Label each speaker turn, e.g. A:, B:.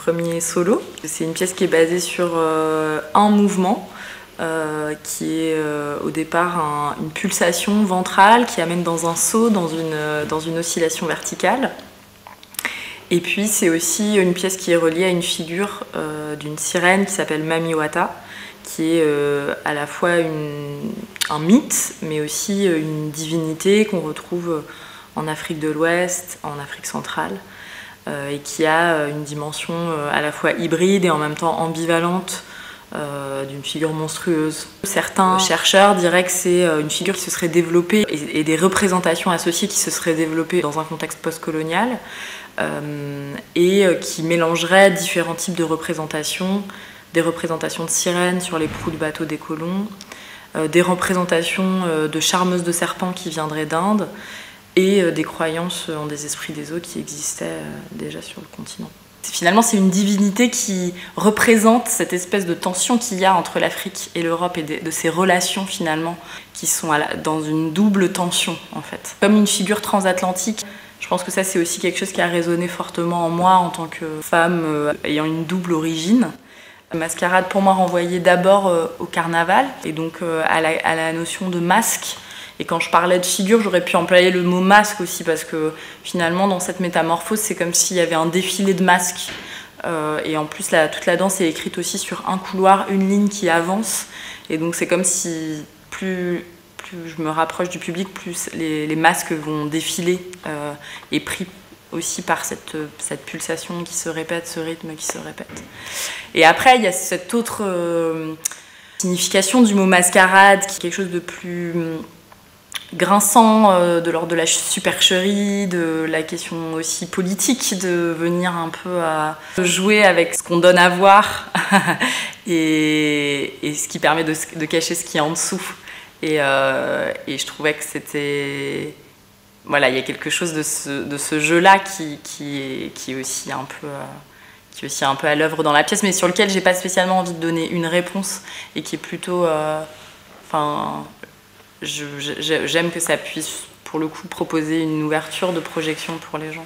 A: premier solo. C'est une pièce qui est basée sur un mouvement qui est au départ une pulsation ventrale qui amène dans un saut, dans une oscillation verticale. Et puis c'est aussi une pièce qui est reliée à une figure d'une sirène qui s'appelle Mamiwata, qui est à la fois un mythe, mais aussi une divinité qu'on retrouve en Afrique de l'Ouest, en Afrique centrale, et qui a une dimension à la fois hybride et en même temps ambivalente d'une figure monstrueuse. Certains chercheurs diraient que c'est une figure qui se serait développée et des représentations associées qui se seraient développées dans un contexte postcolonial et qui mélangerait différents types de représentations, des représentations de sirènes sur les proues de bateaux des colons, des représentations de charmeuses de serpents qui viendraient d'Inde et des croyances en des esprits des eaux qui existaient déjà sur le continent. Finalement, c'est une divinité qui représente cette espèce de tension qu'il y a entre l'Afrique et l'Europe et de ces relations finalement qui sont dans une double tension en fait. Comme une figure transatlantique, je pense que ça c'est aussi quelque chose qui a résonné fortement en moi en tant que femme ayant une double origine. La mascarade pour moi renvoyait d'abord au carnaval et donc à la notion de masque. Et quand je parlais de figure, j'aurais pu employer le mot masque aussi parce que finalement dans cette métamorphose, c'est comme s'il y avait un défilé de masques. Et en plus, toute la danse est écrite aussi sur un couloir, une ligne qui avance. Et donc c'est comme si plus je me rapproche du public, plus les masques vont défiler et pris aussi par cette pulsation qui se répète, ce rythme qui se répète. Et après, il y a cette autre signification du mot mascarade qui est quelque chose de plus grinçant, de l'ordre de la supercherie, de la question aussi politique, de venir un peu à jouer avec ce qu'on donne à voir et ce qui permet de cacher ce qui est en dessous. Et je trouvais que c'était... Voilà, il y a quelque chose de ce jeu-là qui est aussi un peu à l'œuvre dans la pièce, mais sur lequel j'ai pas spécialement envie de donner une réponse et qui est plutôt... J'aime que ça puisse, pour le coup, proposer une ouverture de projection pour les gens.